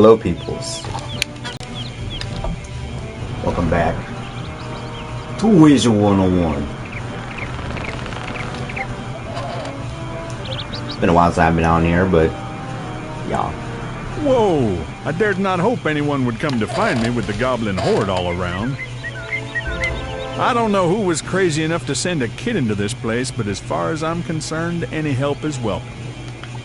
Hello, peoples. Welcome back to Wizard101. It's been a while since I've been on here, but yeah. Whoa! I dared not hope anyone would come to find me with the goblin horde all around. I don't know who was crazy enough to send a kid into this place, but as far as I'm concerned, any help is welcome.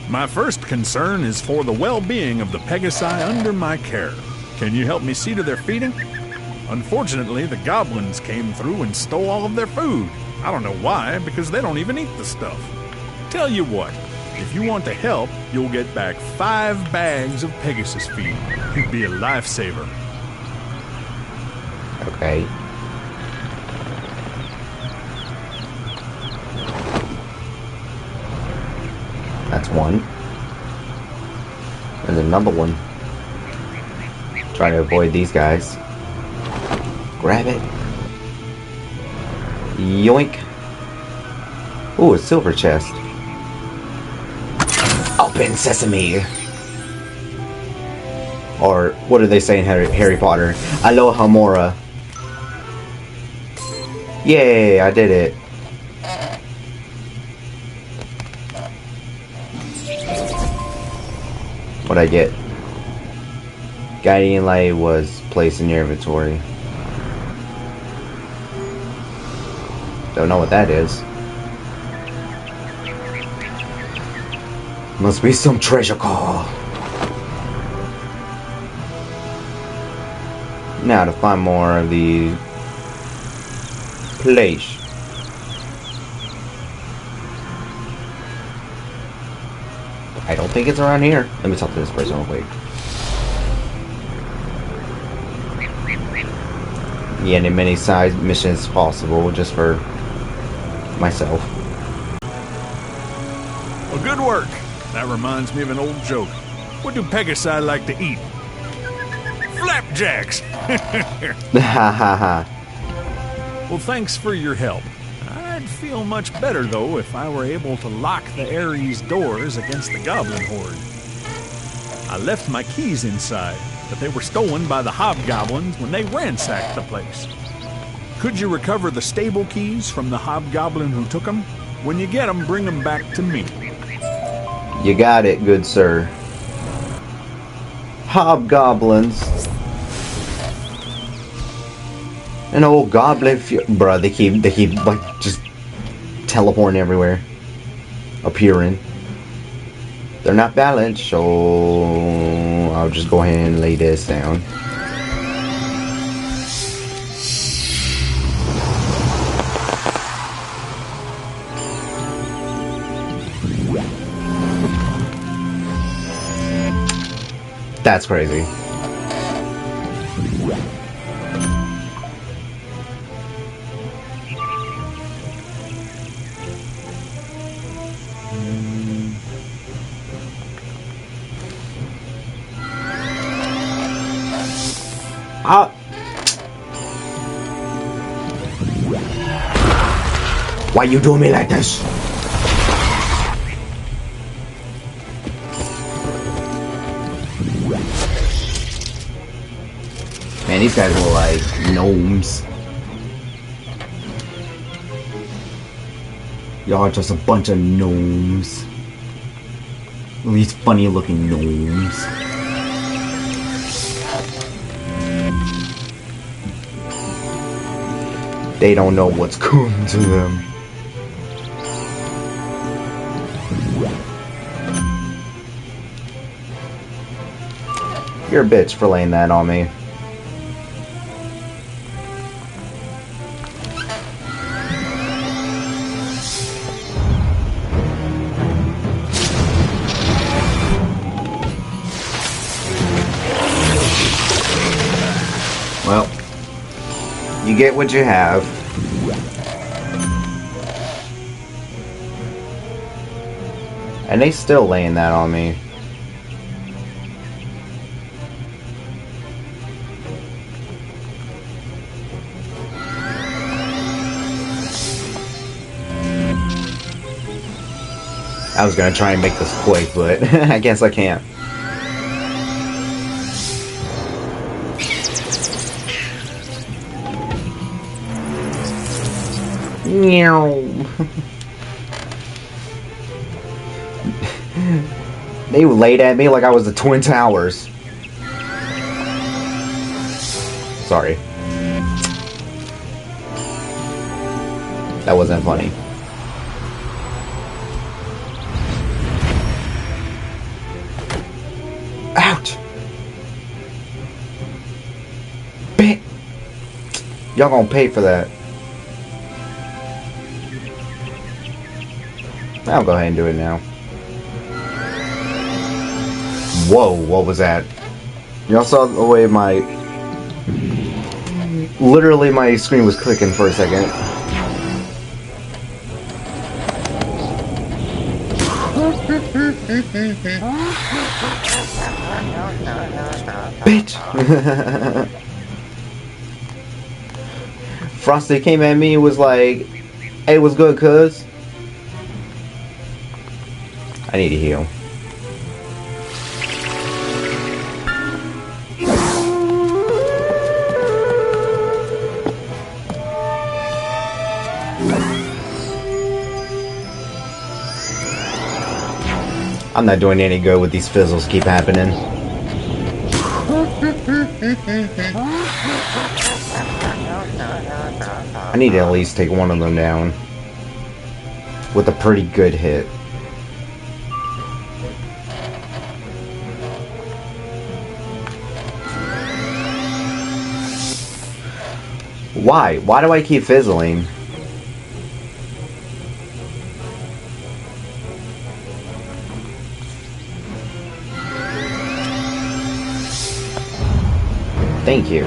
My first concern is for the well-being of the Pegasi under my care. Can you help me see to their feeding? Unfortunately, the goblins came through and stole all of their food. I don't know why, because they don't even eat the stuff. Tell you what, if you want to help, you'll get back 5 bags of Pegasus feed. You'd be a lifesaver. Okay. That's one. And another one. Try to avoid these guys. Grab it. Yoink. Ooh, a silver chest. Open sesame. Or what do they say in Harry Potter? Aloha Mora. Yay, I did it. What'd I get? Guiding light was placed in your inventory. Don't know what that is. Must be some treasure call. Now to find more of the place. I don't think it's around here. Let me talk to this person real quick. Yeah, and many side missions possible just for myself. Well, good work. That reminds me of an old joke. What do Pegasi like to eat? Flapjacks! Ha ha ha. Well, thanks for your help. I'd feel much better, though, if I were able to lock the Ares doors against the goblin horde. I left my keys inside, but they were stolen by the hobgoblins when they ransacked the place. Could you recover the stable keys from the hobgoblin who took them? When you get them, bring them back to me. You got it, good sir. Hobgoblins. An old goblin, bruh. They keep like just teleporting everywhere, appearing. They're not balanced, so I'll just go ahead and lay this down. That's crazy. Why you doing me like this? Man, these guys were like gnomes. Y'all are just a bunch of gnomes. These funny looking gnomes. They don't know what's coming to them. You're a bitch for laying that on me. Well, you get what you have. And they still laying that on me. I was gonna try and make this quick, but I guess I can't. They laid at me like I was the Twin Towers. Sorry. That wasn't funny. Ouch! Y'all gonna pay for that. I'll go ahead and do it now. Whoa, what was that? Y'all saw the way my... Literally my screen was clicking for a second. Bitch! Frosty came at me and was like, hey, what's good, cuz? I need to heal. I'm not doing any good with these fizzles keep happening. I need to at least take one of them down with a pretty good hit. Why? Why do I keep fizzling? Thank you.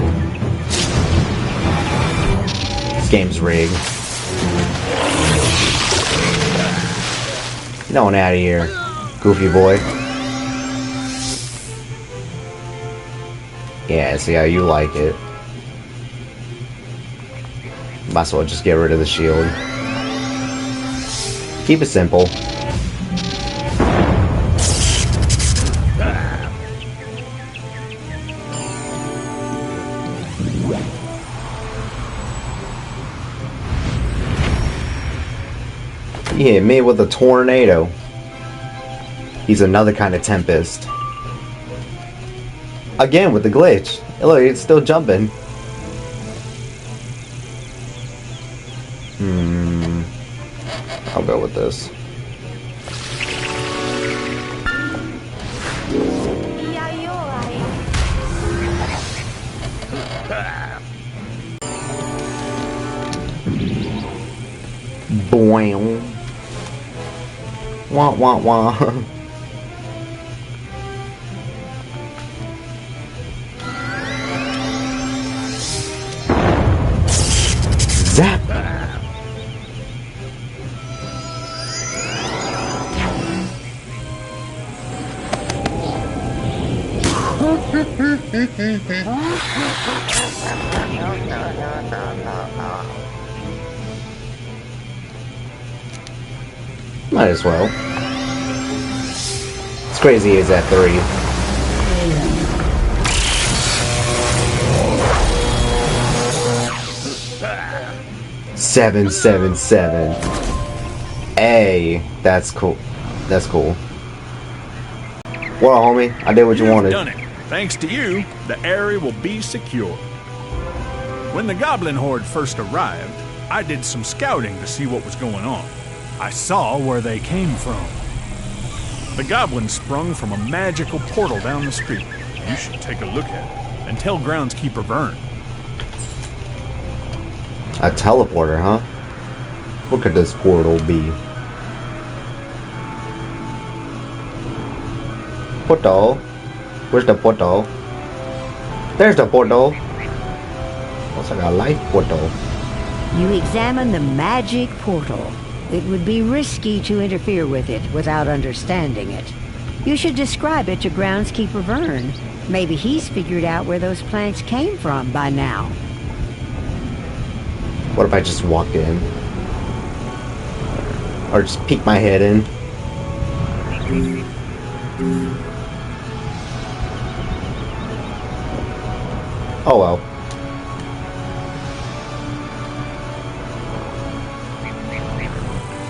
This game's rigged. Get on out of here, goofy boy. Yeah, see how you like it. Might as well just get rid of the shield. Keep it simple. He hit me with a tornado. He's another kind of tempest. Again with the glitch. Look, it's still jumping. I'll go with this. Boing. Wah wah wah. Zap. Might as well. It's crazy he's at 3. Seven, 7, 7. Hey, that's cool. That's cool. Well, homie, I did what you wanted. Done it. Thanks to you, the area will be secure. When the Goblin Horde first arrived, I did some scouting to see what was going on. I saw where they came from. The goblins sprung from a magical portal down the street. You should take a look at it and tell Groundskeeper Vern. A teleporter, huh? What could this portal be? Portal? Where's the portal? There's the portal. Looks like a life portal. You examine the magic portal. It would be risky to interfere with it without understanding it. You should describe it to Groundskeeper Vern. Maybe he's figured out where those planks came from by now. What if I just walked in? Or just peek my head in? Oh well.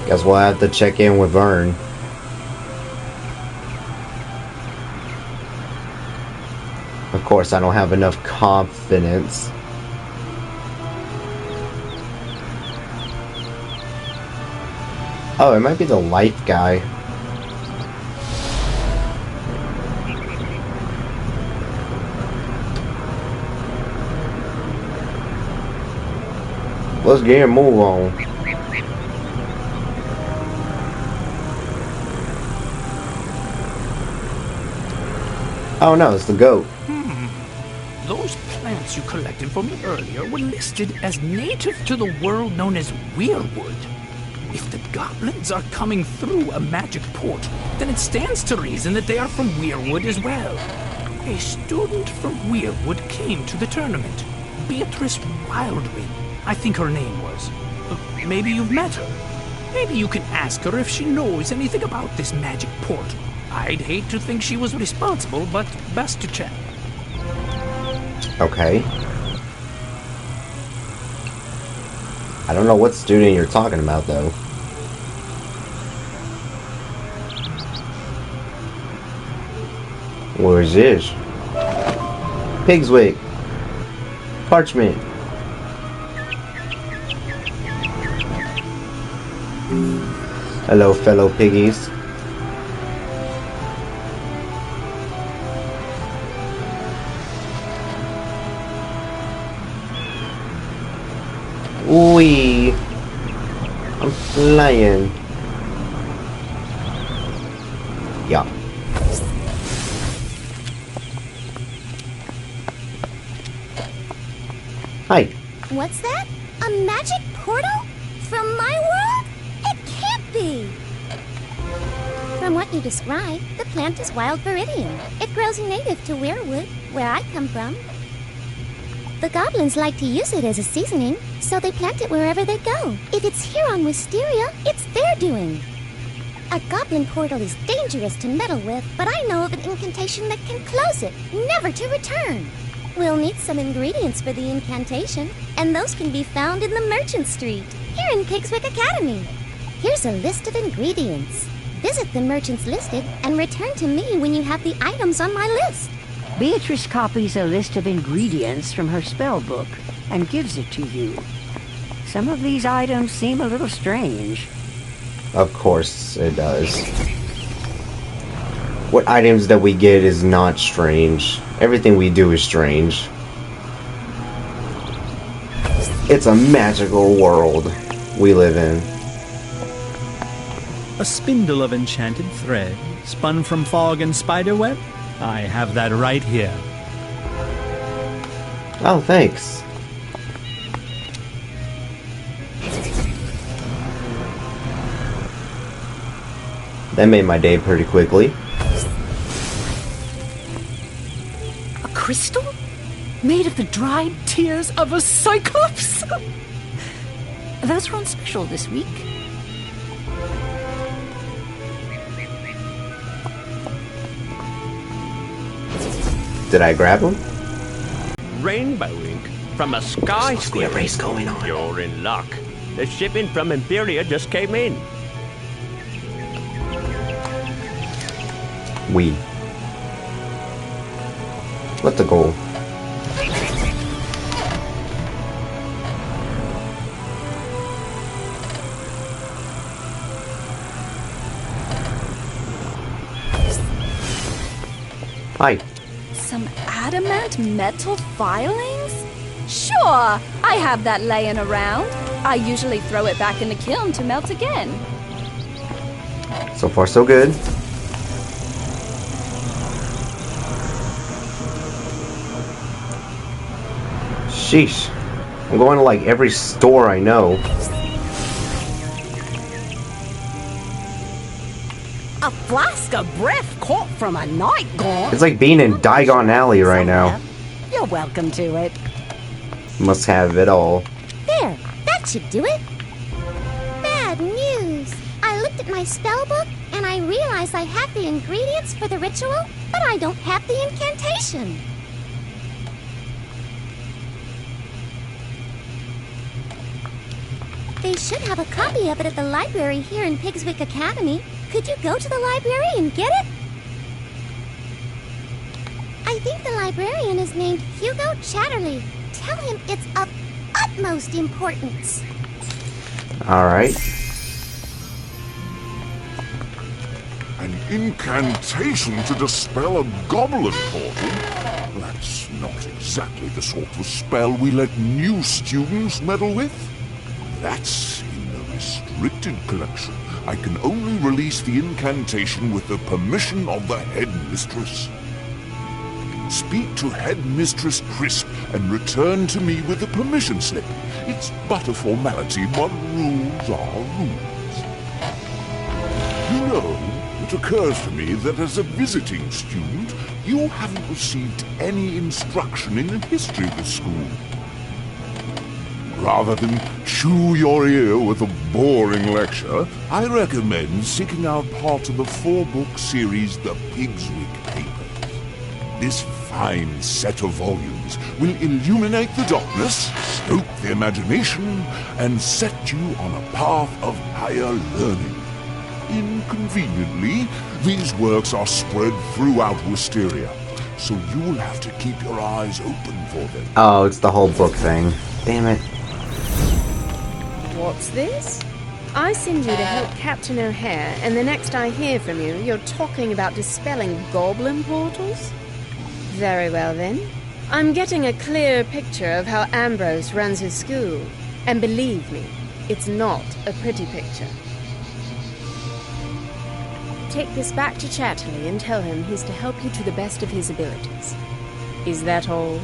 Guess we'll have to check in with Vern. Of course, I don't have enough confidence. Oh, it might be the life guy. Let's get a move on. Oh no, it's the goat. Those plants you collected for me earlier were listed as native to the world known as Weirwood. If the goblins are coming through a magic port, then it stands to reason that they are from Weirwood as well. A student from Weirwood came to the tournament. Beatrice Wildwind, I think her name was. Maybe you've met her. Maybe you can ask her if she knows anything about this magic port. I'd hate to think she was responsible, but best to check. Okay. I don't know what student you're talking about, though. Where is this? Pigswick. Parchment. Hello, fellow piggies. Wee. I'm flying. Yeah. Hi. What's that? A magic portal? From my world? It can't be! From what you describe, the plant is wild viridian. It grows native to Weirwood, where I come from. The goblins like to use it as a seasoning, so they plant it wherever they go. If it's here on Wysteria, it's their doing. A goblin portal is dangerous to meddle with, but I know of an incantation that can close it, never to return. We'll need some ingredients for the incantation, and those can be found in the Merchant Street, here in Pigswick Academy. Here's a list of ingredients. Visit the merchants listed and return to me when you have the items on my list. Beatrice copies a list of ingredients from her spell book and gives it to you. Some of these items seem a little strange. Of course it does. What items that we get is not strange. Everything we do is strange. It's a magical world we live in. A spindle of enchanted thread, spun from fog and spiderweb? I have that right here. Oh, thanks. That made my day pretty quickly. A crystal? Made of the dried tears of a cyclops? Those were on special this week. Did I grab them? Rainbow ink from a sky Must be a race going on. You're in luck. The shipping from Imperia just came in. We. What's the goal? Hi. Some adamant metal filings? Sure, I have that laying around. I usually throw it back in the kiln to melt again. So far, so good. Sheesh. I'm going to like every store I know. A flask of breath caught from a night gaunt. It's like being in Diagon Alley right now. You're welcome to it. Must have it all. There, that should do it. Bad news. I looked at my spell book and I realized I have the ingredients for the ritual, but I don't have the incantation. They should have a copy of it at the library here in Pigswick Academy. Could you go to the library and get it? I think the librarian is named Hugo Chatterley. Tell him it's of utmost importance. Alright. An incantation to dispel a goblin portal? That's not exactly the sort of spell we let new students meddle with. That's in the restricted collection. I can only release the incantation with the permission of the headmistress. Speak to Headmistress Crisp and return to me with the permission slip. It's but a formality, but rules are rules. You know, it occurs to me that as a visiting student, you haven't received any instruction in the history of the school. Rather than chew your ear with a boring lecture, I recommend seeking out part of the 4-book series The Pigswick Papers. This fine set of volumes will illuminate the darkness, stoke the imagination, and set you on a path of higher learning. Inconveniently, these works are spread throughout Wisteria, so you will have to keep your eyes open for them. Oh, it's the whole book thing. Damn it. What's this? I send you to help Captain O'Hare, and the next I hear from you, you're talking about dispelling goblin portals? Very well then. I'm getting a clear picture of how Ambrose runs his school. And believe me, it's not a pretty picture. Take this back to Chatterley and tell him he's to help you to the best of his abilities. Is that all?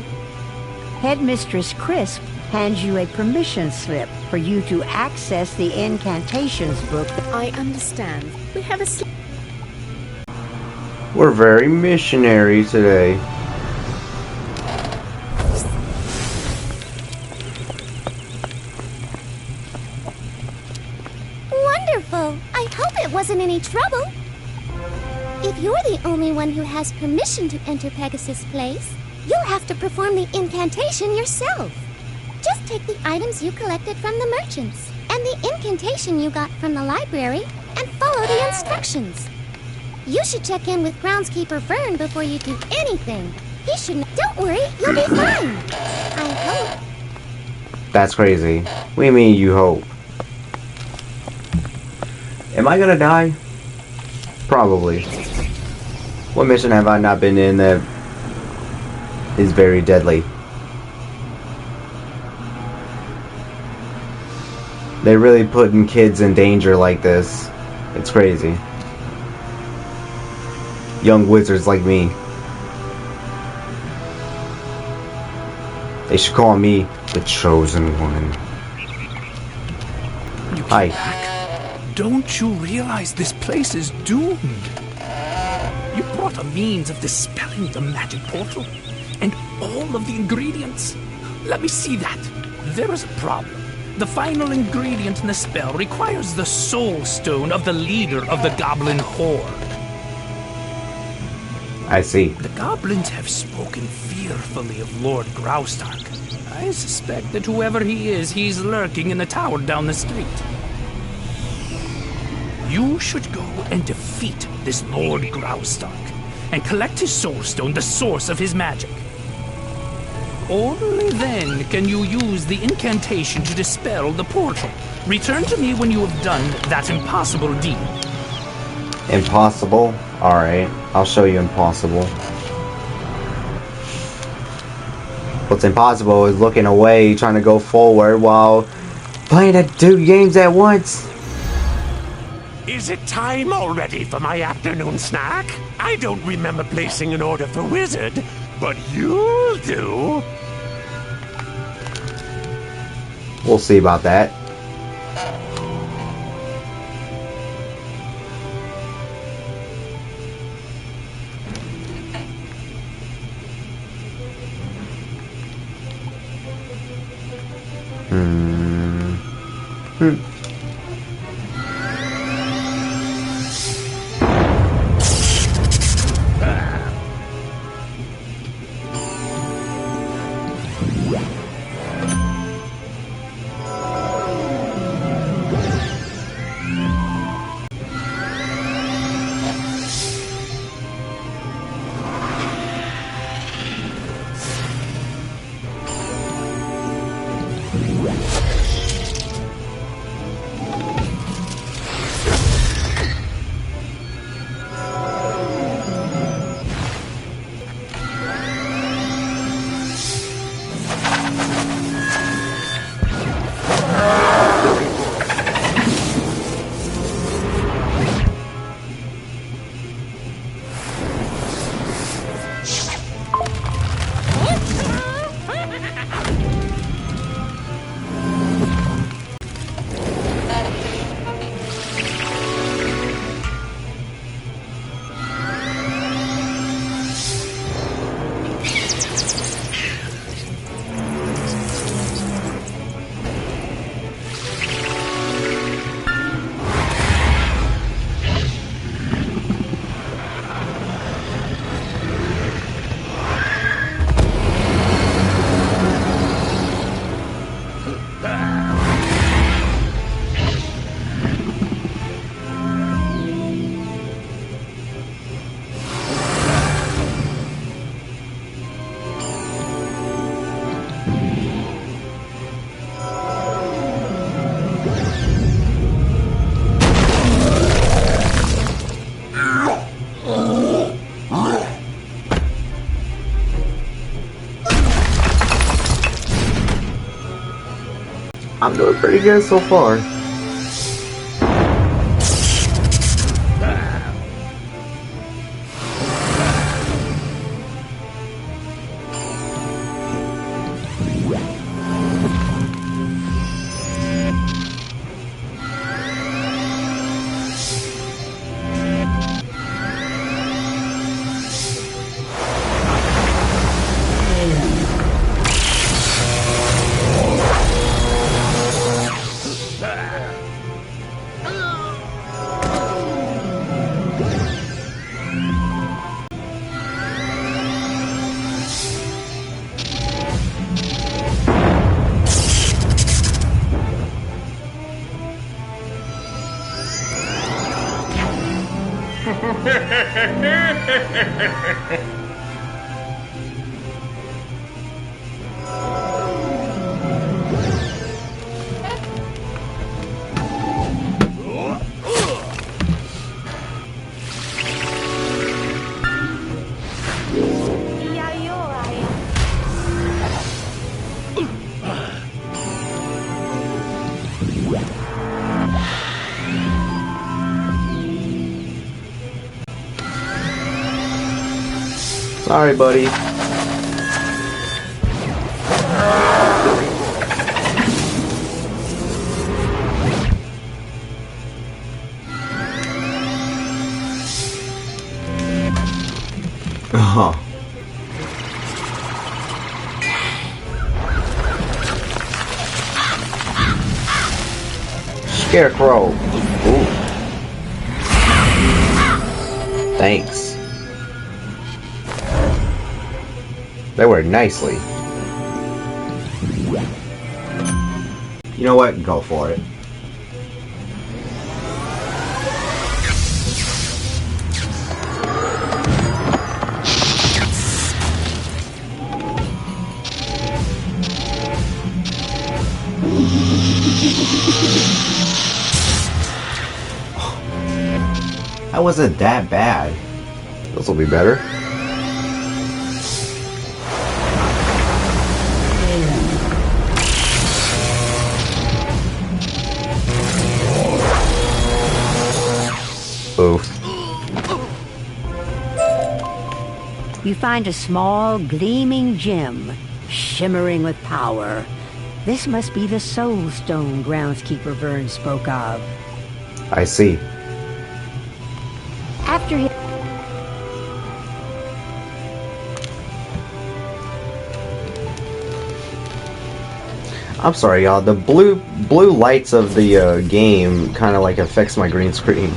Headmistress Crisp hands you a permission slip for you to access the incantations book. I understand. We have a slip. We're very missionary today. Wonderful! I hope it wasn't any trouble. If you're the only one who has permission to enter Pegasus Place, you'll have to perform the incantation yourself. Just take the items you collected from the merchants and the incantation you got from the library and follow the instructions. You should check in with Groundskeeper Fern before you do anything. He shouldn't. Don't worry, you'll be fine. I hope. That's crazy. What do you mean you hope? Am I gonna die? Probably. What mission have I not been in that is very deadly? They're really putting kids in danger like this. It's crazy. Young wizards like me. They should call me the Chosen One. You Hi. came back. Don't you realize this place is doomed? You brought a means of dispelling the magic portal and all of the ingredients. Let me see that. There is a problem. The final ingredient in the spell requires the soul stone of the leader of the goblin horde. I see. The goblins have spoken fearfully of Lord Graustark. I suspect that whoever he is, he's lurking in the tower down the street. You should go and defeat this Lord Graustark and collect his soul stone, the source of his magic. Only then can you use the incantation to dispel the portal. Return to me when you have done that impossible deed. Impossible? Alright, I'll show you impossible. What's impossible is looking away, trying to go forward while playing at 2 games at once. Is it time already for my afternoon snack? I don't remember placing an order for Wizard, but you'll do. We'll see about that. I'm doing pretty good so far. Sorry, buddy. Uh-huh. Scarecrow. Ooh. Thanks. They work nicely. You know what? Go for it. That wasn't that bad. This will be better. Oof. You find a small, gleaming gem, shimmering with power. This must be the Soul Stone Groundskeeper Vern spoke of. I see. After he... I'm sorry, y'all. The blue lights of the game kind of like affects my green screen.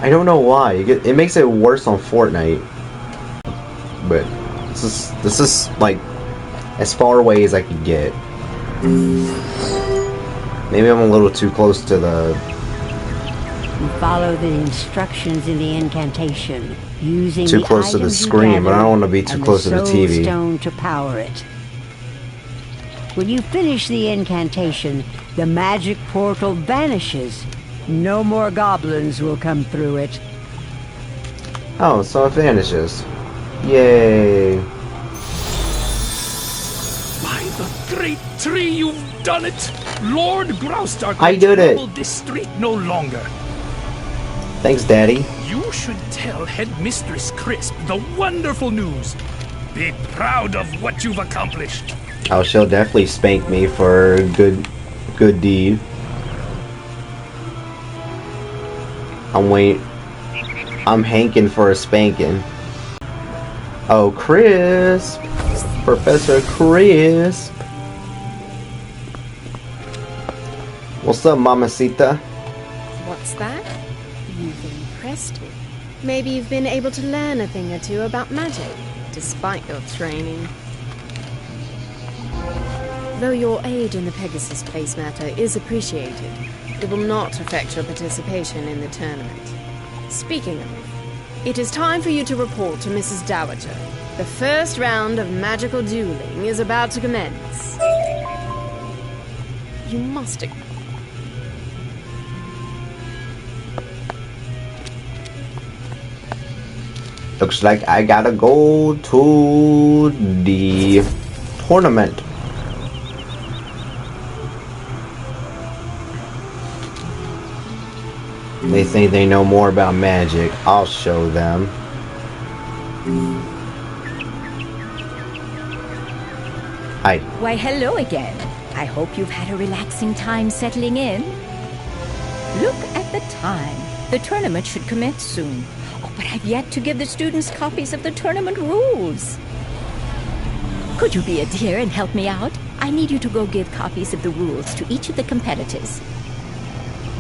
I don't know why. It makes it worse on Fortnite. But this is like as far away as I could get. Maybe I'm a little too close to the... You follow the instructions in the incantation, using too close to the screen, but I don't want to be too close to the TV. Stone to power it. When you finish the incantation, the magic portal vanishes. No more goblins will come through it. Oh, so it vanishes. Yay. By the great tree, you've done it! Lord Grousedark I did it. trouble this street no longer. Thanks, Daddy. You should tell Headmistress Crisp the wonderful news. Be proud of what you've accomplished. Oh, she'll definitely spank me for a good deed. I'm hanking for a spanking. Oh, Crisp! Professor Crisp! What's up, Mamacita? What's that? You've impressed me. Maybe you've been able to learn a thing or two about magic, despite your training. Though your aid in the Pegasus Place matter is appreciated, it will not affect your participation in the tournament. Speaking of, it is time for you to report to Mrs. Dowager. The first round of magical dueling is about to commence. You must... Looks like I gotta go to the tournament. They think they know more about magic. I'll show them. Hi. Why, hello again. I hope you've had a relaxing time settling in. Look at the time. The tournament should commence soon. Oh, but I've yet to give the students copies of the tournament rules. Could you be a dear and help me out? I need you to go give copies of the rules to each of the competitors.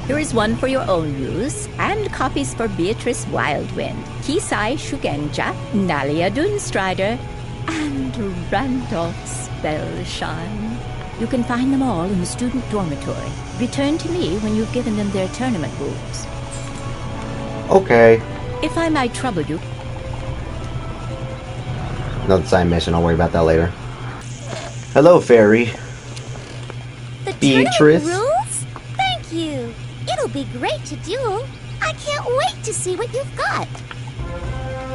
Here is one for your own use, and copies for Beatrice Wildwind, Kisai Shugenja, Nalia Dunstrider, and Randolph Spellshine. You can find them all in the student dormitory. Return to me when you've given them their tournament rules. Okay. If I might trouble you... Another side mission, I'll worry about that later. Hello, Fairy. The Beatrice. tournament rules? Thank you. It'll be great to duel. I can't wait to see what you've got.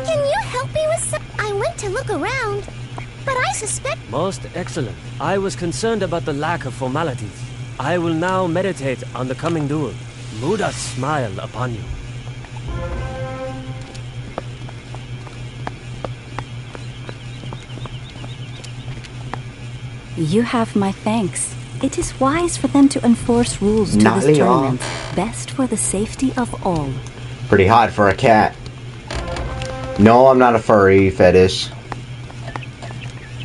Can you help me with some... I went to look around, but I suspect... Most excellent. I was concerned about the lack of formalities. I will now meditate on the coming duel. Muda's smile upon you. You have my thanks. It is wise for them to enforce rules to this tournament. Best for the safety of all. Pretty hot for a cat. No, I'm not a furry fetish.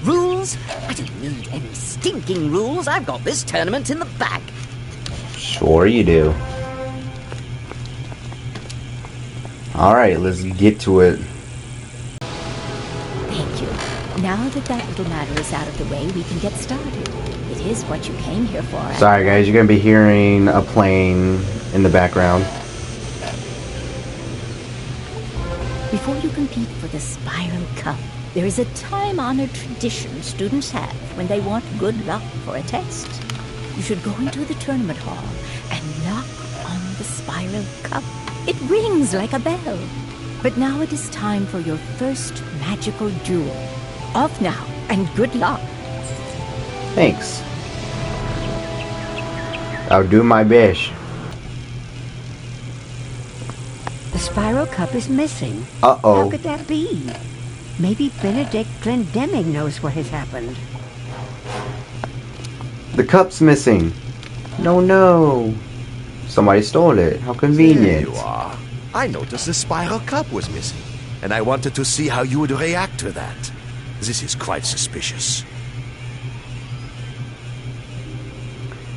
Rules? I don't need any stinking rules. I've got this tournament in the bag. Sure you do. Alright, let's get to it. Thank you. Now that that little matter is out of the way, we can get started. It is what you came here for. Sorry guys, you're gonna be hearing a plane in the background. Before you compete for the Spiral Cup, there is a time-honored tradition students have when they want good luck for a test. You should go into the tournament hall and knock on the Spiral Cup. It rings like a bell. But now it is time for your first magical duel. Off now, and good luck. Thanks. I'll do my best. The Spiral Cup is missing. Uh-oh. How could that be? Maybe Benedict Glendemming knows what has happened. The cup's missing. No. Somebody stole it. How convenient. There you are. I noticed the Spiral Cup was missing, and I wanted to see how you would react to that. This is quite suspicious.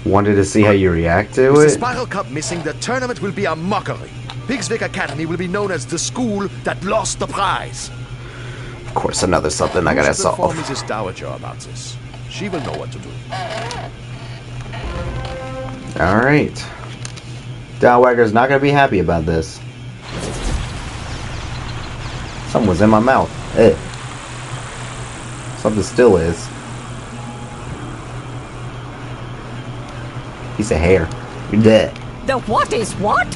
Wanted to see how you react to With it? the Spiral Cup missing, the tournament will be a mockery. Pigswick Academy will be known as the school that lost the prize. Of course, another something I gotta You should inform solve. Mrs. Dowager about this. She will know what to do. Alright. Dalwagger's not gonna be happy about this. Something was in my mouth. Something still is. He said hair. You're dead. The what is what?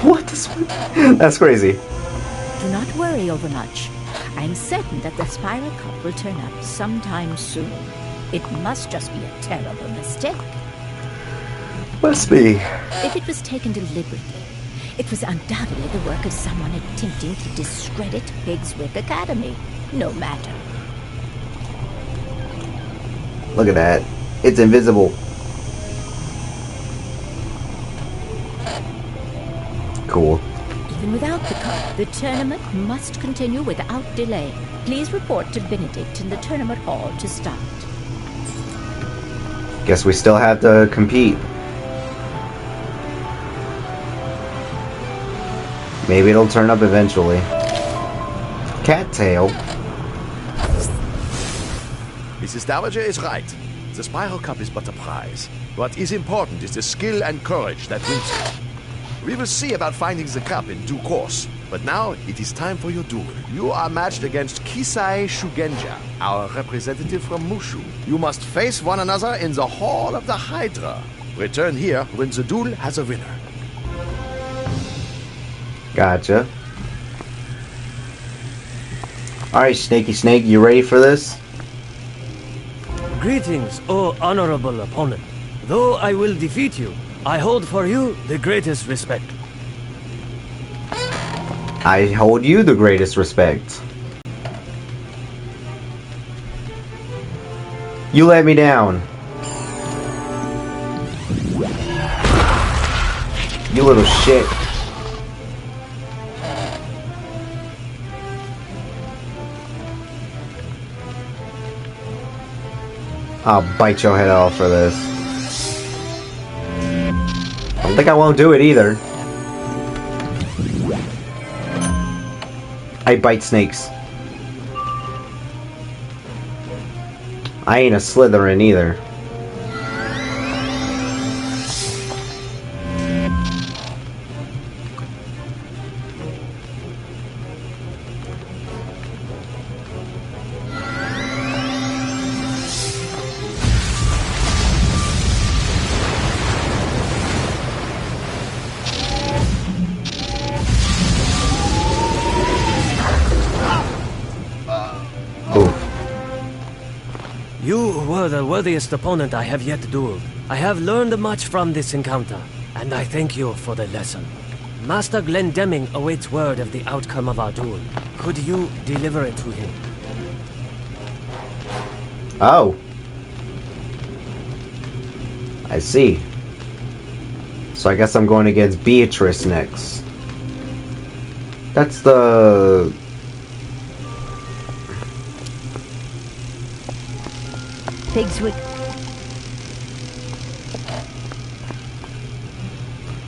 What is what? That's crazy. Do not worry overmuch. I'm certain that the spiral cup will turn up sometime soon. It must just be a terrible mistake. Must be. If it was taken deliberately, it was undoubtedly the work of someone attempting to discredit Pigswick Academy. No matter. Look at that. It's invisible. Cool. Even without the cup, the tournament must continue without delay. Please report to Benedict in the tournament hall to start. Guess we still have to compete. Maybe it'll turn up eventually. Cattail. Mrs. Dowager is right. The Spiral Cup is but a prize. What is important is the skill and courage that wins it. We will see about finding the cup in due course. But now, it is time for your duel. You are matched against Kisai Shugenja, our representative from Mushu. You must face one another in the Hall of the Hydra. Return here when the duel has a winner. Gotcha. Alright, Snaky Snake, you ready for this? Greetings, O honorable opponent. Though I will defeat you, I hold for you the greatest respect. I hold you the greatest respect. You let me down. You little shit. I'll bite your head off for this. I don't think I won't do it either. I bite snakes. I ain't a Slytherin either. You were the worthiest opponent I have yet dueled. I have learned much from this encounter, and I thank you for the lesson. Master Glendemming awaits word of the outcome of our duel. Could you deliver it to him? Oh. I see. So I guess I'm going against Beatrice next. That's the... Pigswick.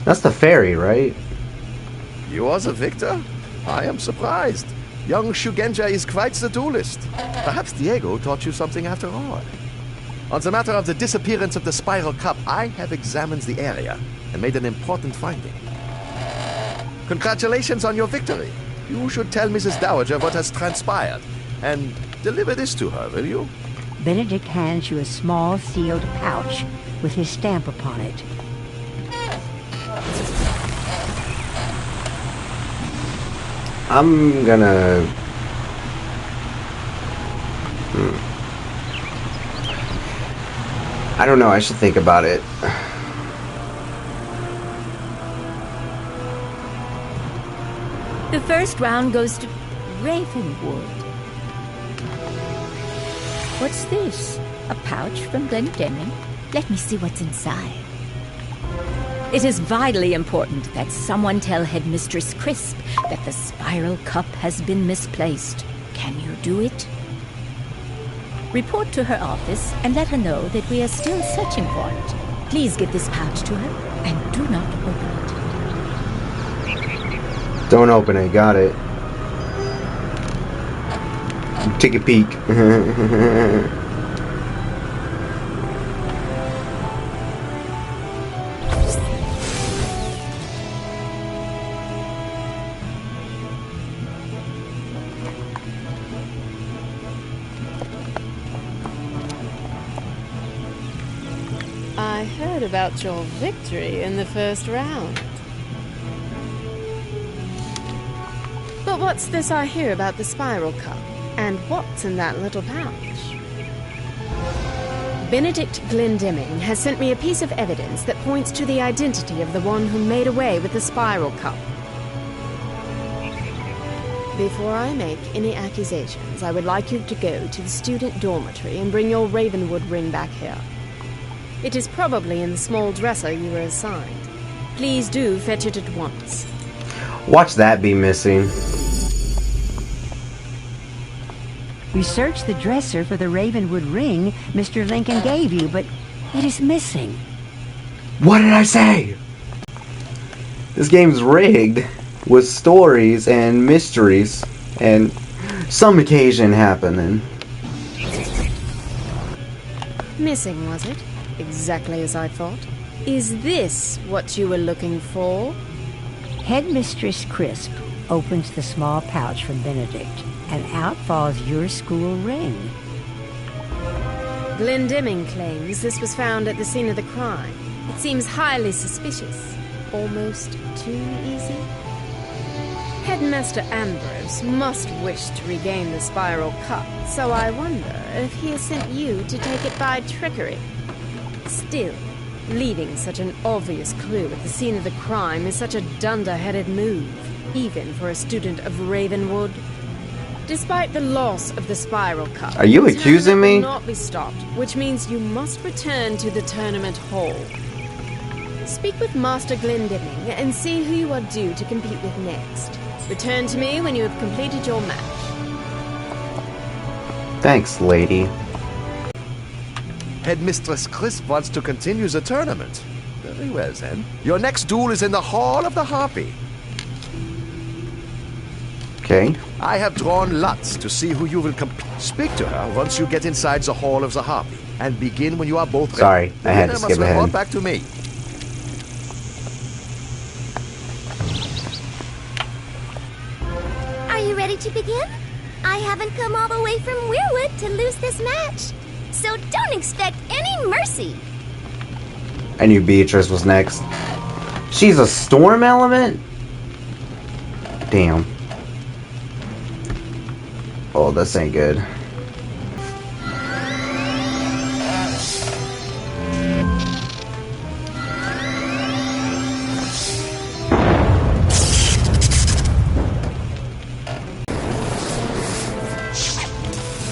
That's the fairy, right? You are the victor? I am surprised. Young Shugenja is quite the duelist. Perhaps Diego taught you something after all. On the matter of the disappearance of the Spiral Cup, I have examined the area and made an important finding. Congratulations on your victory. You should tell Mrs. Dowager what has transpired and deliver this to her, will you? Benedict hands you a small sealed pouch with his stamp upon it. I'm gonna... I don't know, I should think about it. The first round goes to Ravenwood. What's this? A pouch from Glendemming? Let me see what's inside. It is vitally important that someone tell Headmistress Crisp that the Spiral Cup has been misplaced. Can you do it? Report to her office and let her know that we are still searching for it. Please give this pouch to her and do not open it. Don't open it, got it. Take a peek. I heard about your victory in the first round. But what's this I hear about the Spiral Cup? And what's in that little pouch? Benedict Glendemming has sent me a piece of evidence that points to the identity of the one who made away with the Spiral Cup. Before I make any accusations, I would like you to go to the student dormitory and bring your Ravenwood ring back here. It is probably in the small dresser you were assigned. Please do fetch it at once. Watch that be missing. We searched the dresser for the Ravenwood ring Mr. Lincoln gave you, but it is missing. What did I say? This game's rigged with stories and mysteries and some occasion happening. Missing, was it? Exactly as I thought. Is this what you were looking for? Headmistress Crisp opens the small pouch from Benedict, and out falls your school ring. Glendemming claims this was found at the scene of the crime. It seems highly suspicious. Almost too easy. Headmaster Ambrose must wish to regain the Spiral Cup, so I wonder if he has sent you to take it by trickery. Still, leaving such an obvious clue at the scene of the crime is such a dunderheaded move, even for a student of Ravenwood. Despite the loss of the Spiral Cup, are you accusing me? Will not be stopped, which means you must return to the tournament hall. Speak with Master Glendemming and see who you are due to compete with next. Return to me when you have completed your match. Thanks, lady. Headmistress Crisp wants to continue the tournament. Very well, then. Your next duel is in the Hall of the Harpy. Okay. I have drawn lots to see who you will compete. Speak to her once you get inside the Hall of the Harpy, and begin when you are both ready. Sorry, I had to The winner skip must ahead. report back to me. Are you ready to begin? I haven't come all the way from Weirwood to lose this match, so don't expect any mercy. I knew Beatrice was next. She's a storm element? Damn. Oh, this ain't good.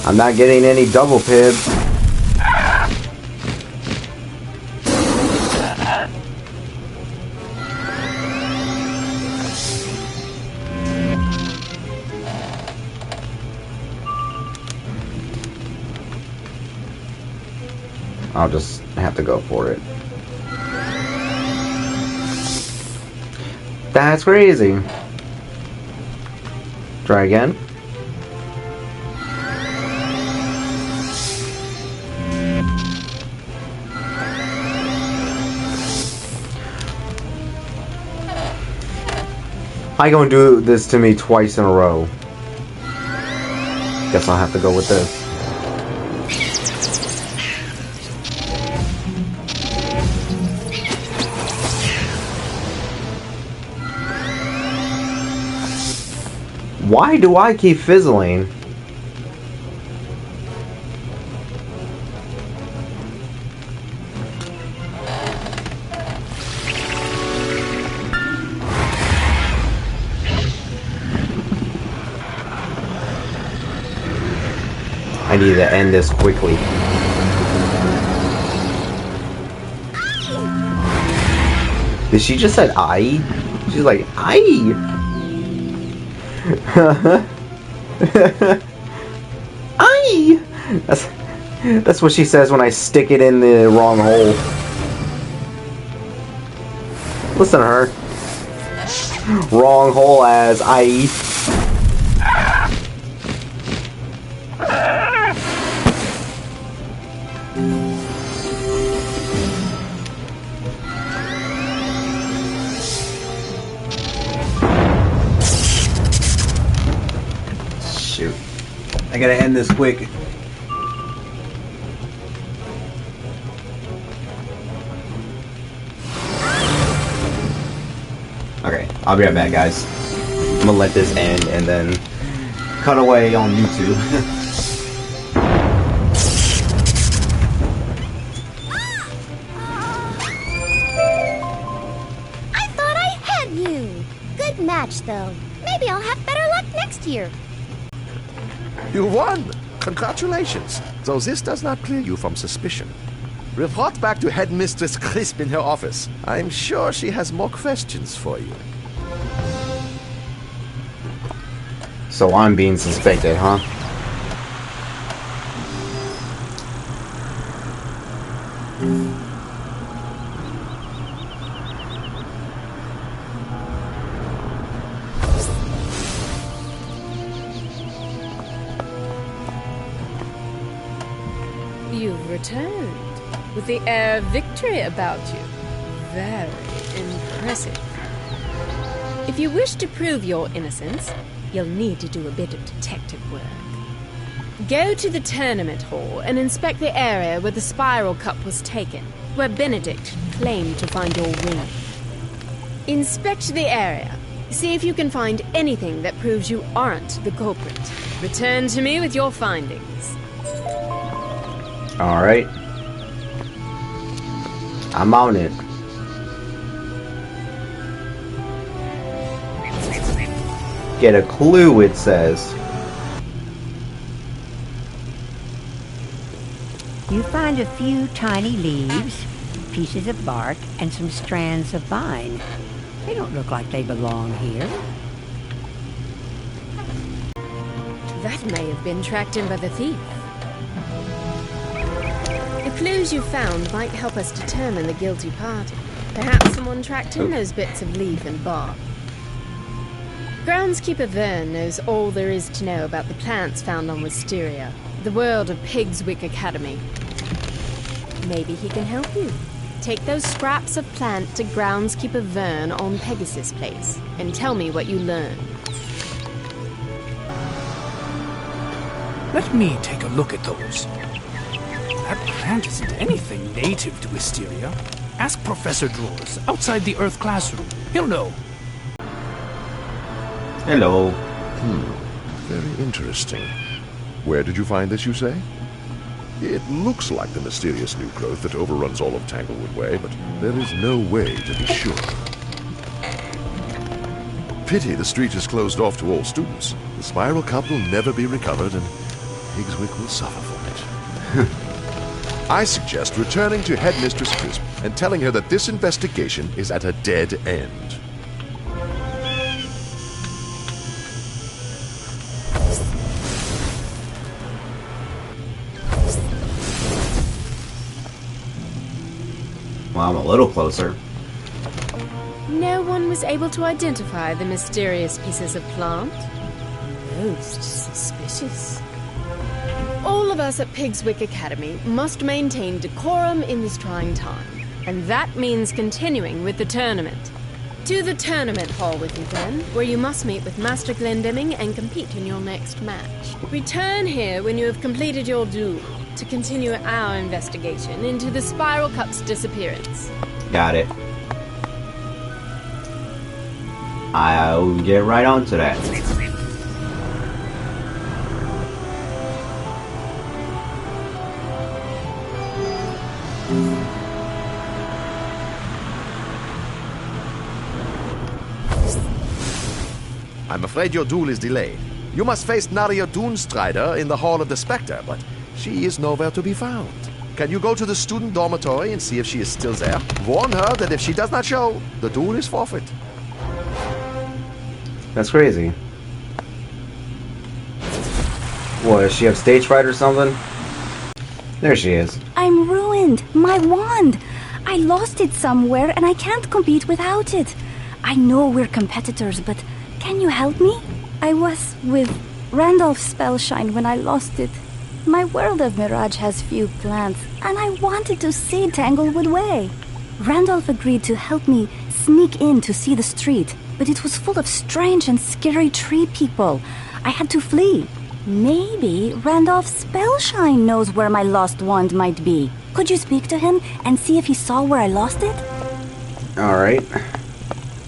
I'm not getting any double pibs. I'll just have to go for it. That's crazy. Try again. How you gonna do this to me twice in a row? Guess I'll have to go with this. Why do I keep fizzling? I need to end this quickly. Did she just said I? She's like, I. I. That's what she says when I stick it in the wrong hole. Listen to her. Wrong hole as I. Shoot. I gotta end this quick. I'll be right back, guys. I'm gonna let this end and then cut away on YouTube. I thought I had you. Good match, though. Maybe I'll have better luck next year. You won! Congratulations! Though this does not clear you from suspicion. Report back to Headmistress Crisp in her office. I'm sure she has more questions for you. So I'm being suspected, huh? You've returned, with the air of victory about you. Very impressive. If you wish to prove your innocence, you'll need to do a bit of detective work. Go to the tournament hall and inspect the area where the spiral cup was taken, where Benedict claimed to find your ring. Inspect the area. See if you can find anything that proves you aren't the culprit. Return to me with your findings. Alright. I'm on it. Get a clue, it says. You find a few tiny leaves, pieces of bark, and some strands of vine. They don't look like they belong here. That may have been tracked in by the thief. The clues you found might help us determine the guilty party. Perhaps someone tracked in those bits of leaf and bark. Groundskeeper Vern knows all there is to know about the plants found on Wysteria, the world of Pigswick Academy. Maybe he can help you. Take those scraps of plant to Groundskeeper Vern on Pegasus Place, and tell me what you learn. Let me take a look at those. That plant isn't anything native to Wysteria. Ask Professor Drawers outside the Earth classroom. He'll know. Hello. Very interesting. Where did you find this, you say? It looks like the mysterious new growth that overruns all of Tanglewood Way, but there is no way to be sure. Pity the street is closed off to all students. The spiral cup will never be recovered, and Pigswick will suffer from it. I suggest returning to Headmistress Crisp and telling her that this investigation is at a dead end. Well, I'm a little closer. No one was able to identify the mysterious pieces of plant. Most suspicious. All of us at Pigswick Academy must maintain decorum in this trying time, and that means continuing with the tournament. To the tournament hall with you then, where you must meet with Master Glendemming and compete in your next match. Return here when you have completed your duel to continue our investigation into the Spiral Cup's disappearance. Got it. I'll get right on to that. I'm afraid your duel is delayed. You must face Naria Doonstrider in the Hall of the Spectre, but she is nowhere to be found. Can you go to the student dormitory and see if she is still there? Warn her that if she does not show, the duel is forfeit. That's crazy. What, does she have stage fright or something? There she is. I'm ruined. My wand. I lost it somewhere and I can't compete without it. I know we're competitors, but can you help me? I was with Randolph Spellshine when I lost it. My world of Mirage has few plants, and I wanted to see Tanglewood Way. Randolph agreed to help me sneak in to see the street, but it was full of strange and scary tree people. I had to flee. Maybe Randolph Spellshine knows where my lost wand might be. Could you speak to him and see if he saw where I lost it? Alright.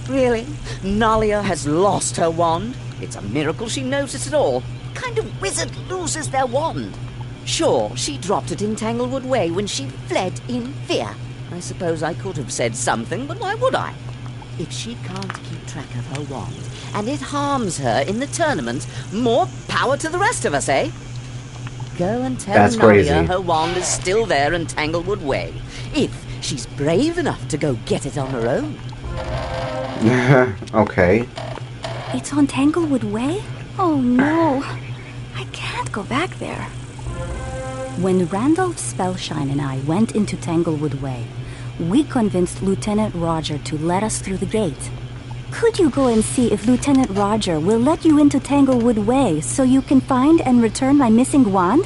Really? Nalia has lost her wand? It's a miracle she knows it at all. What kind of wizard loses their wand? Sure, she dropped it in Tanglewood Way when she fled in fear. I suppose I could have said something, but why would I? If she can't keep track of her wand, and it harms her in the tournament, more power to the rest of us, eh? Go and tell That's Nalia crazy. her wand is still there in Tanglewood Way, if she's brave enough to go get it on her own. Okay. It's on Tanglewood Way? Oh no. I can't go back there. When Randolph Spellshine and I went into Tanglewood Way, we convinced Lieutenant Roger to let us through the gate. Could you go and see if Lieutenant Roger will let you into Tanglewood Way so you can find and return my missing wand?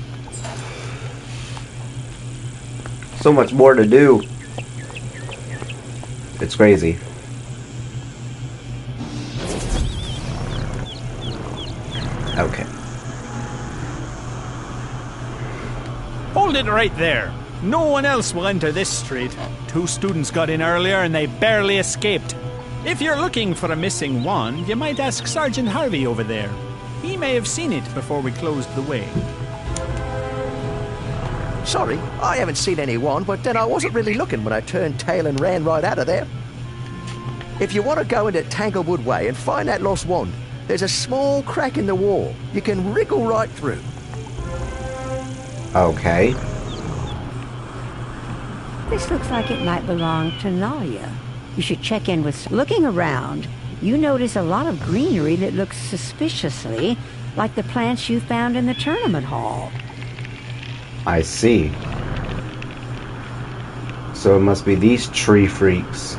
So much more to do. It's crazy. Okay. Hold it right there. No one else will enter this street. 2 students got in earlier and they barely escaped. If you're looking for a missing wand, you might ask Sergeant Harvey over there. He may have seen it before we closed the way. Sorry, I haven't seen any wand, but then I wasn't really looking when I turned tail and ran right out of there. If you want to go into Tanglewood Way and find that lost wand, there's a small crack in the wall. You can wriggle right through. Okay. This looks like it might belong to Nalia. You should check in with... Looking around, you notice a lot of greenery that looks suspiciously like the plants you found in the tournament hall. I see. So it must be these tree freaks.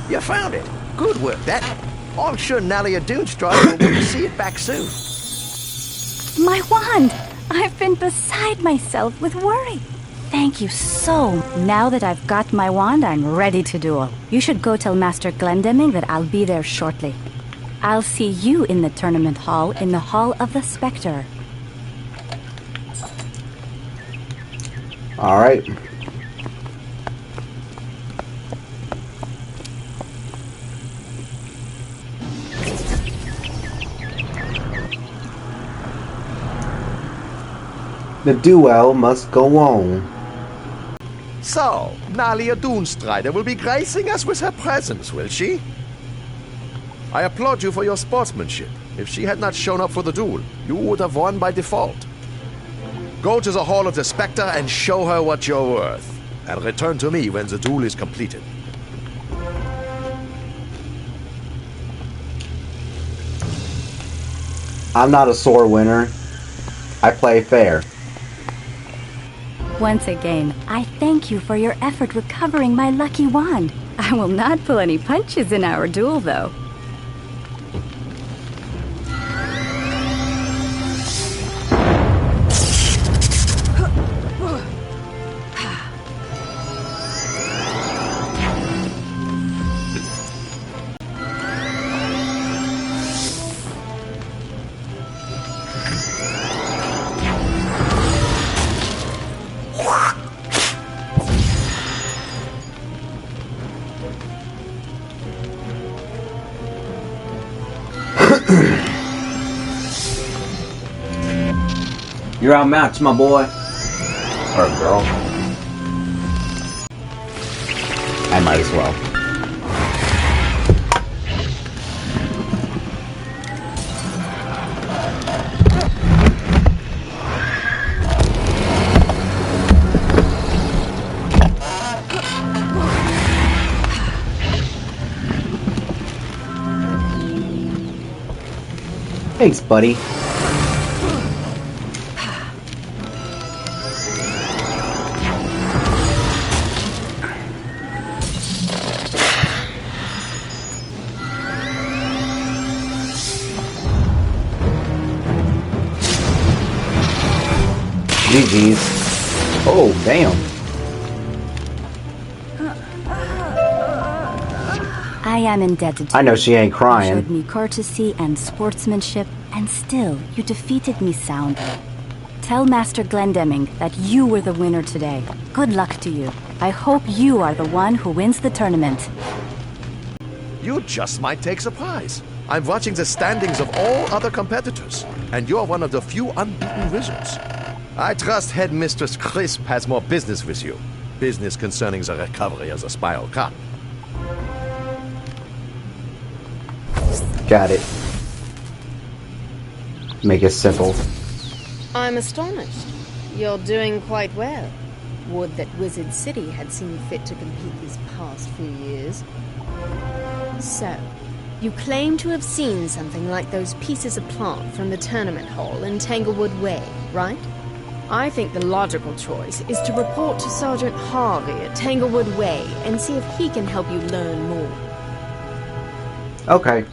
You found it. Good work, that. I'm sure Nalia Doonstrider will want to see it back soon. My wand! I've been beside myself with worry. Thank you so. Now that I've got my wand, I'm ready to duel. You should go tell Master Glendemming that I'll be there shortly. I'll see you in the tournament hall in the Hall of the Spectre. Alright. The duel must go on. So, Nalia Doonstrider will be gracing us with her presence, will she? I applaud you for your sportsmanship. If she had not shown up for the duel, you would have won by default. Go to the Hall of the Spectre and show her what you're worth. And return to me when the duel is completed. I'm not a sore winner. I play fair. Once again, I thank you for your effort recovering my lucky wand. I will not pull any punches in our duel, though. You're outmatched, my boy. Or girl. I might as well. Thanks, buddy. GG's. Oh, damn. I am indebted to I know she ain't you. crying. You showed me courtesy and sportsmanship. And still, you defeated me soundly. Tell Master Glendemming that you were the winner today. Good luck to you. I hope you are the one who wins the tournament. You just might take the prize. I'm watching the standings of all other competitors, and you're one of the few unbeaten wizards. I trust Headmistress Crisp has more business with you. Business concerning the recovery of the Spiral Cup. Got it. Make it simple. I'm astonished. You're doing quite well. Would that Wizard City had seen fit to compete these past few years. So, you claim to have seen something like those pieces of plant from the tournament hall in Tanglewood Way, right? I think the logical choice is to report to Sergeant Harvey at Tanglewood Way and see if he can help you learn more. Okay.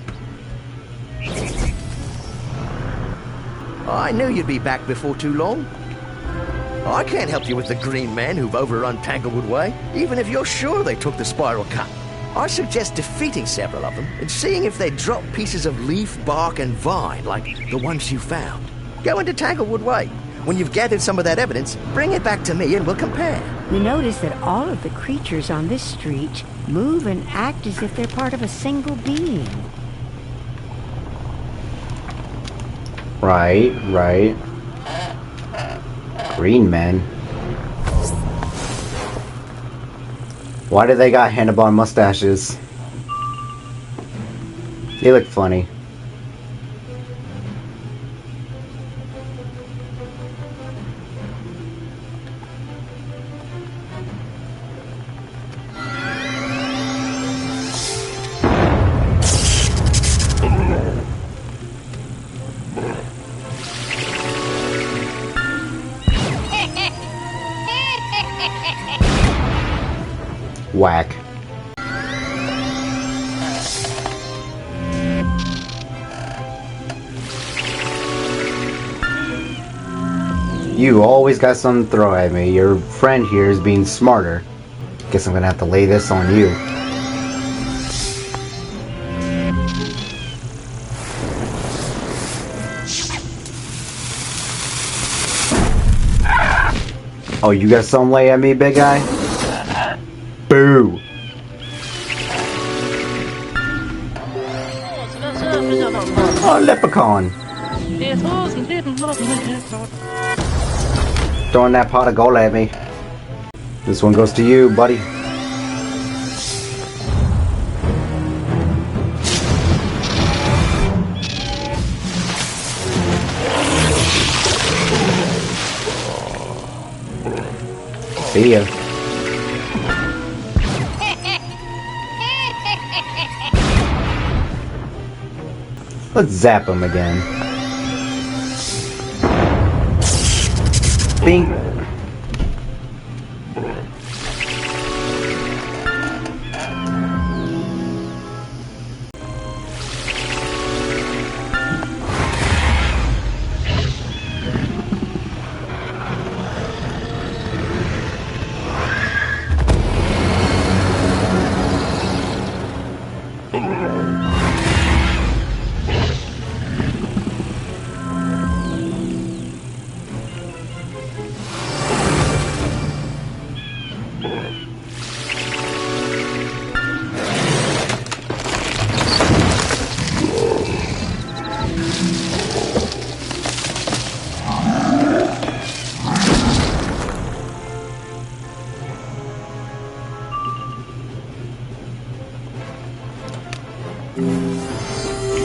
I knew you'd be back before too long. I can't help you with the green men who've overrun Tanglewood Way, even if you're sure they took the Spiral Cup. I suggest defeating several of them and seeing if they drop pieces of leaf, bark, and vine like the ones you found. Go into Tanglewood Way. When you've gathered some of that evidence, bring it back to me and we'll compare. You notice that all of the creatures on this street move and act as if they're part of a single being. Right. Green men. Why do they got handlebar mustaches? They look funny. Whack. You always got something to throw at me. Your friend here is being smarter. Guess I'm gonna have to lay this on you. Oh, you got something to lay at me, big guy? Boo! Oh, leprechaun! Throwing that pot of gold at me. This one goes to you, buddy. See ya. Let's zap him again. Bing.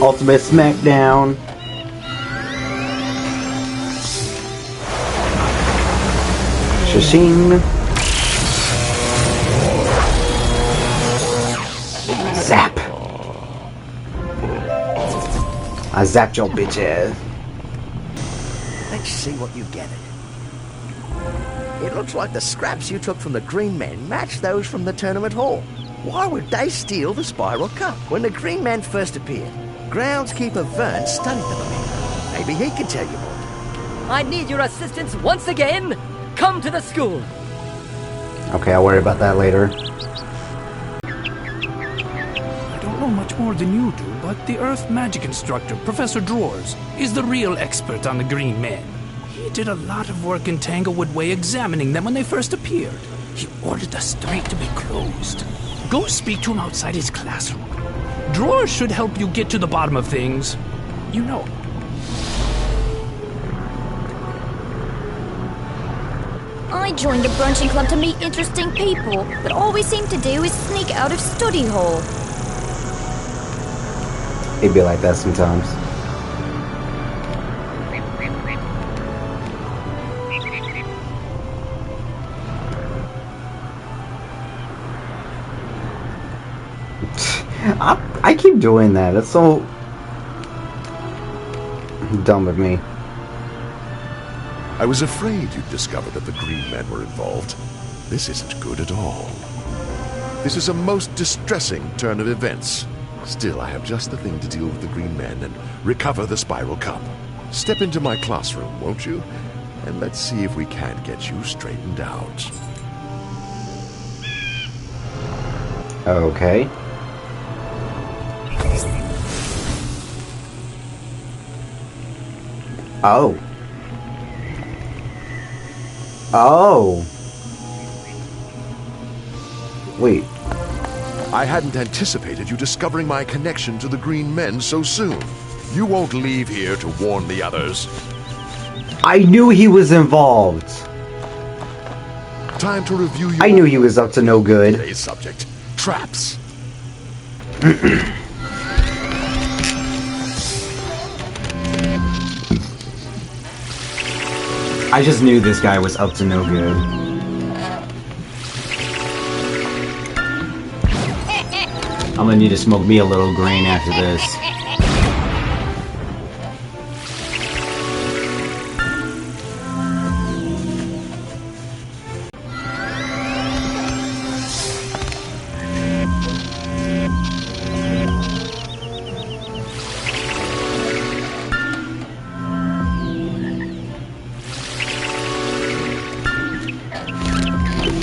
Ultimate Smackdown. Shashing. Zap. I zapped your bitch ass. Let's see what you gathered. It looks like the scraps you took from the green men match those from the tournament hall. Why would they steal the Spiral Cup? When the green man first appeared, groundskeeper Vern studied them a bit. Maybe he can tell you more. I need your assistance once again. Come to the school. Okay, I'll worry about that later. I don't know much more than you do, but the Earth magic instructor, Professor Drawers, is the real expert on the Green Men. He did a lot of work in Tanglewood Way examining them when they first appeared. He ordered the strait to be closed. Go speak to him outside his classroom. Drawers should help you get to the bottom of things. You know. I joined the brunching club to meet interesting people, but all we seem to do is sneak out of study hall. It'd be like that sometimes. I keep doing that. It's so dumb of me. I was afraid you'd discover that the Green Men were involved. This isn't good at all. This is a most distressing turn of events. Still, I have just the thing to deal with the Green Men and recover the Spiral Cup. Step into my classroom, won't you? And let's see if we can't get you straightened out. Okay. Oh. Oh. Wait. I hadn't anticipated you discovering my connection to the Green Men so soon. You won't leave here to warn the others. I knew he was involved. Time to review your... I knew he was up to no good. Today's subject. Traps. I just knew this guy was up to no good. I'm gonna need to smoke me a little green after this.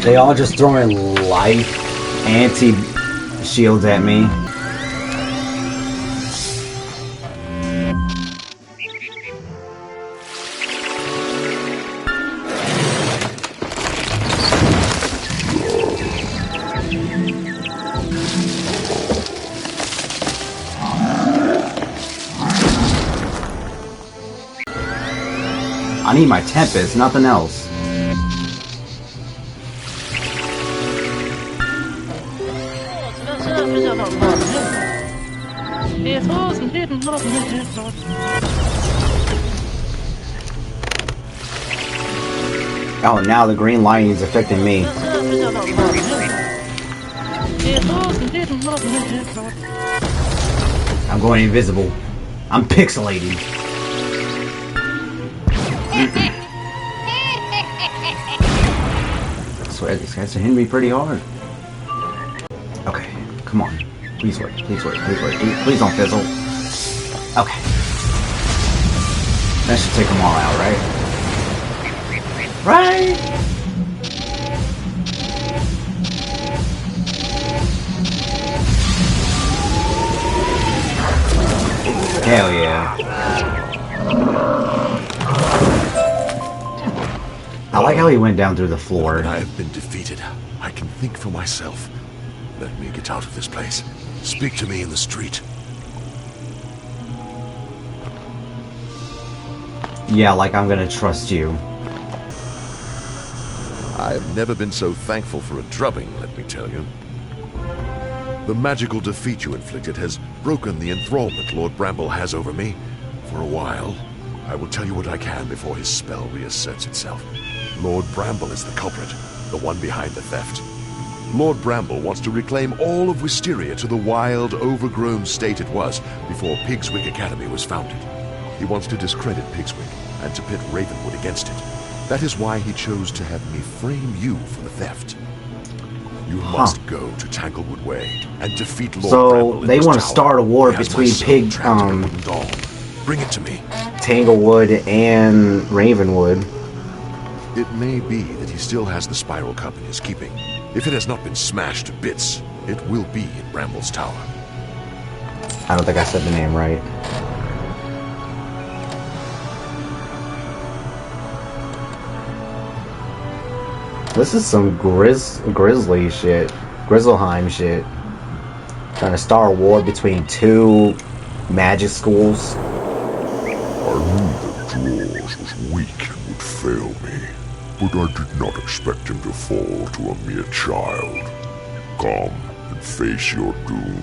They all just throwing life anti-shields at me. I need my Tempest, nothing else. Oh, now the green lining is affecting me. I'm going invisible. I'm pixelating. I swear these guys are hitting me pretty hard. Okay, come on. Please work, please work, please work. Please don't fizzle. Okay. That should take them all out, right? Right! Hell yeah. I like how he went down through the floor. I have been defeated. I can think for myself. Let me get out of this place. Speak to me in the street. Yeah, like I'm gonna trust you. I've never been so thankful for a drubbing, let me tell you. The magical defeat you inflicted has broken the enthrallment Lord Bramble has over me. For a while, I will tell you what I can before his spell reasserts itself. Lord Bramble is the culprit, the one behind the theft. Lord Bramble wants to reclaim all of Wysteria to the wild, overgrown state it was before Pigswick Academy was founded. He wants to discredit Pigswick and to pit Ravenwood against it. That is why he chose to have me frame you for the theft. You must go to Tanglewood Way and defeat Lord Bramble. So they want to start a war between Bring it to me. Tanglewood and Ravenwood. It may be that he still has the Spiral Cup in his keeping. If it has not been smashed to bits, it will be in Bramble's tower. I don't think I said the name right. This is some grizzly shit. Grizzleheim shit. Trying to start a war between two magic schools. I knew that George was weak and would fail me, but I did not expect him to fall to a mere child. Come and face your doom.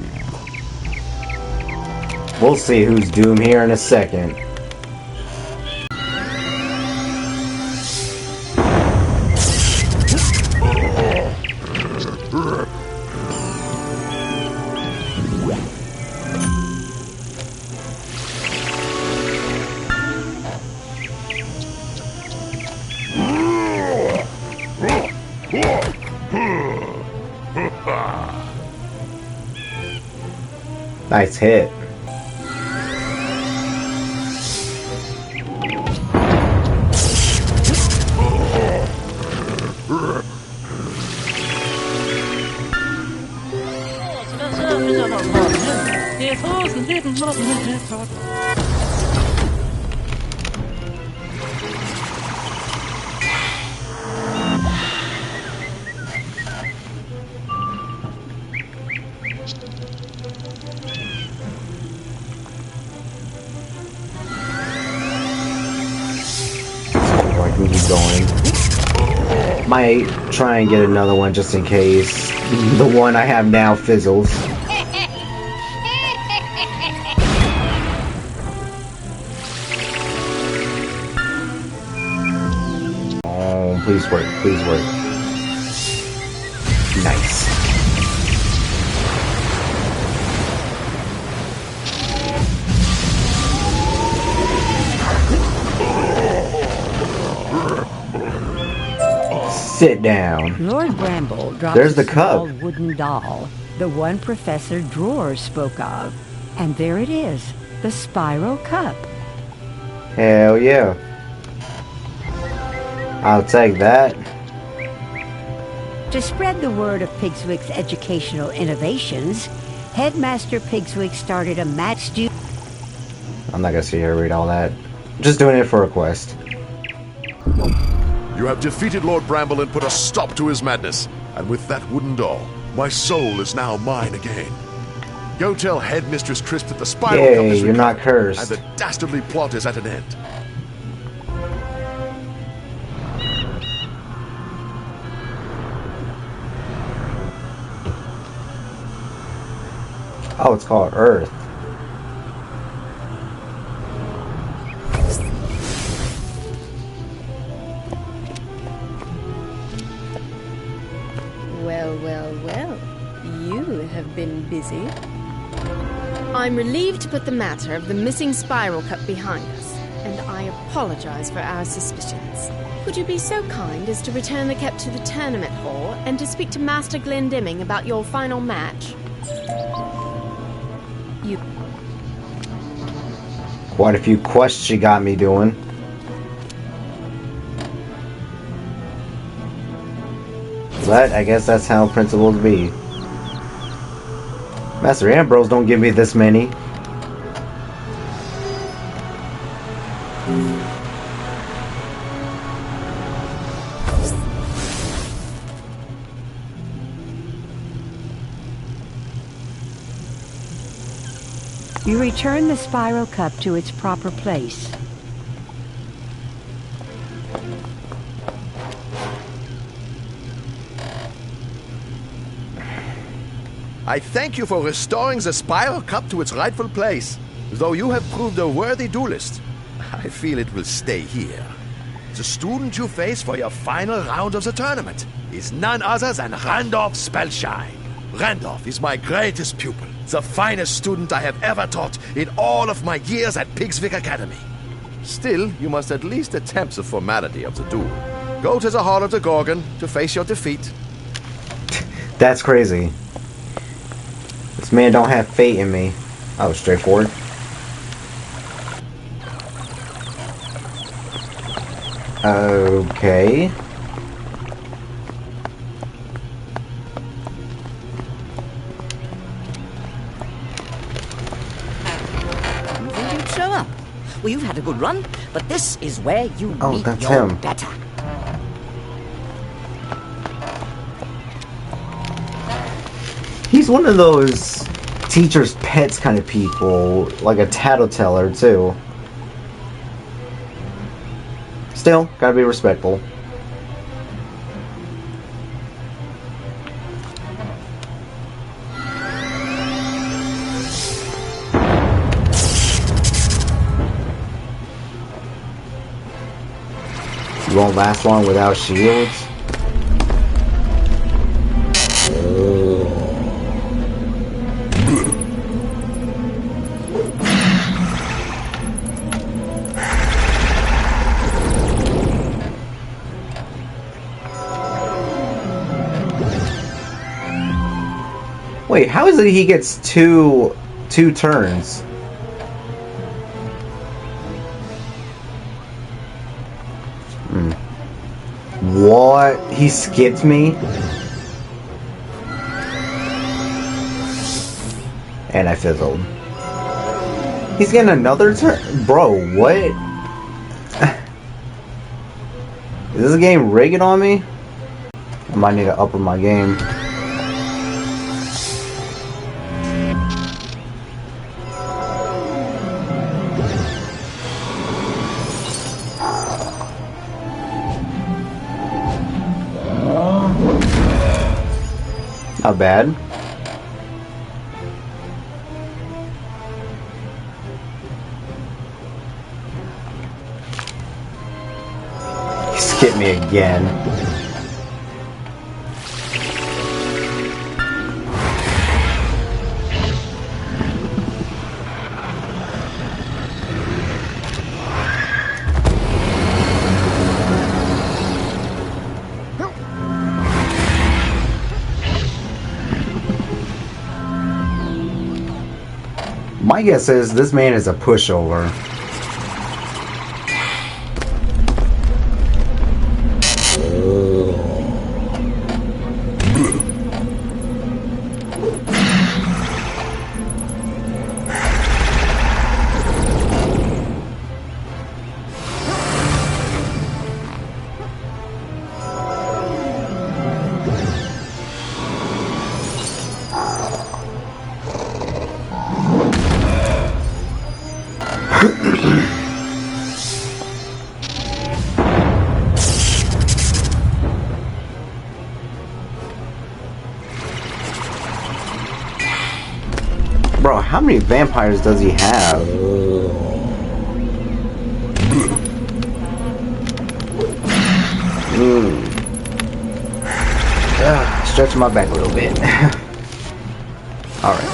We'll see who's doomed here in a second. Nice hit. Might try and get another one just in case the one I have now fizzles. Oh, please work, please work. Nice. Sit down. Lord Bramble dropped There's the a small cup. wooden doll, the one Professor Drawers spoke of. And there it is, the spiral cup. Hell yeah. I'll take that. To spread the word of Pigswick's educational innovations, Headmaster Pigswick started a match duel. I'm not gonna sit here and read all that. Just doing it for a quest. You have defeated Lord Bramble and put a stop to his madness. And with that wooden doll, my soul is now mine again. Go tell Headmistress Crisp that the spiral cup Yay, is you're not recovered, cursed. and the dastardly plot is at an end. Oh, it's called Earth. Well, well, well. You have been busy. I'm relieved to put the matter of the missing spiral cup behind us, and I apologize for our suspicions. Would you be so kind as to return the cup to the tournament hall and to speak to Master Glendemming about your final match? You... Quite a few quests she got me doing. But I guess that's how principals be. Master Ambrose don't give me this many. You return the spiral cup to its proper place. I thank you for restoring the spiral cup to its rightful place. Though you have proved a worthy duelist, I feel it will stay here. The student you face for your final round of the tournament is none other than Randolph Spellshine. Randolph is my greatest pupil, the finest student I have ever taught in all of my years at Pigswick Academy. Still, you must at least attempt the formality of the duel. Go to the Hall of the Gorgon to face your defeat. That's crazy. This man don't have faith in me. Oh, straightforward. Okay. show up. Well, you've had a good run, but this is where you meet that's your him. better. He's one of those teacher's pets kind of people, like a tattleteller too. Still, gotta be respectful. You won't last long without shields. Wait, how is it he gets two turns? What? He skipped me? And I fizzled. He's getting another turn? Bro, what? Is this game rigged on me? I might need to up my game. Not bad. He skipped me again. My guess is this man is a pushover. Bro, how many vampires does he have? Stretching my back a little bit. Alright.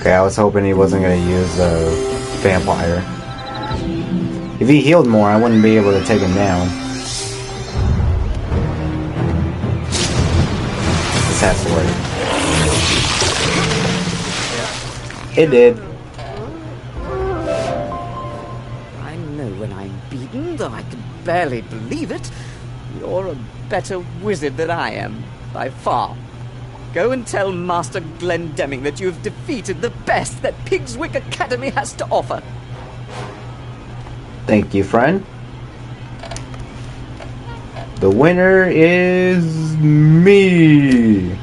Okay, I was hoping he wasn't going to use the vampire. If he healed more, I wouldn't be able to take him down. This has to work. It did. I know when I'm beaten, though I can barely believe it. You're a better wizard than I am, by far. Go and tell Master Glendemming that you've defeated the best that Pigswick Academy has to offer. Thank you, friend. The winner is me.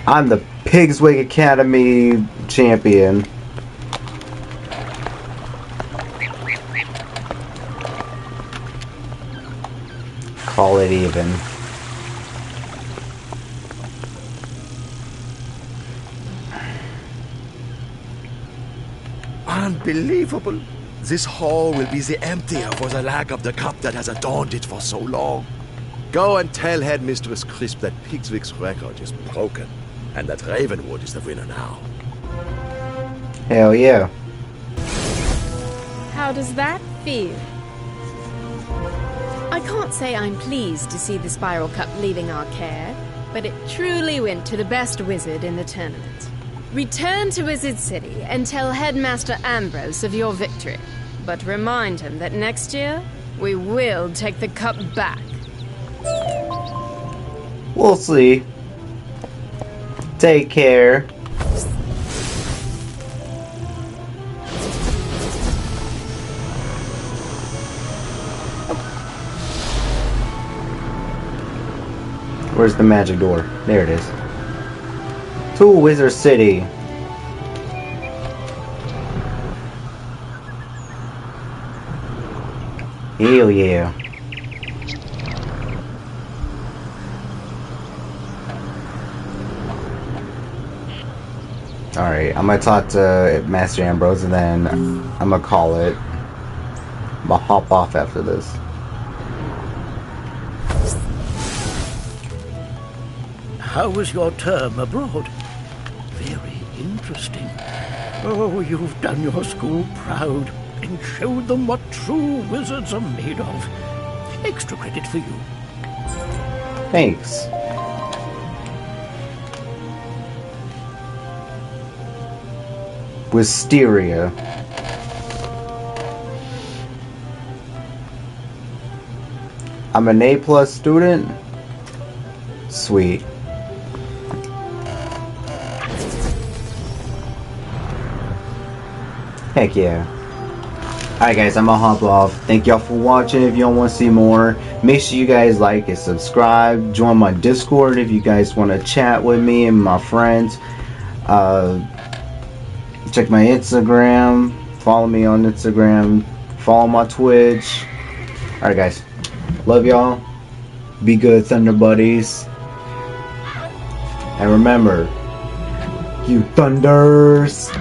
I'm the Pigswick Academy champion. Call it even. Unbelievable. This hall will be the emptier for the lack of the cup that has adorned it for so long. Go and tell Headmistress Crisp that Pigswick's record is broken, and that Ravenwood is the winner now. Hell yeah. How does that feel? I can't say I'm pleased to see the Spiral Cup leaving our care, but it truly went to the best wizard in the tournament. Return to Wizard City and tell Headmaster Ambrose of your victory. But remind him that next year, we will take the cup back. We'll see. Take care. Where's the magic door? There it is. To Wizard City. Hell yeah. Alright, I'm gonna talk to Master Ambrose and then I'm gonna call it. I'm gonna hop off after this. How was your term abroad? Very interesting. Oh, you've done your school proud and showed them what true wizards are made of. Extra credit for you. Thanks. Wisteria. I'm an A+ student. Sweet. Heck yeah. Alright guys, I'm gonna hop off. Thank y'all for watching. If y'all want to see more, make sure you guys like and subscribe. Join my Discord if you guys want to chat with me and my friends. Check my Instagram. Follow me on Instagram. Follow my Twitch. Alright guys. Love y'all. Be good, Thunder Buddies. And remember, you Thunders.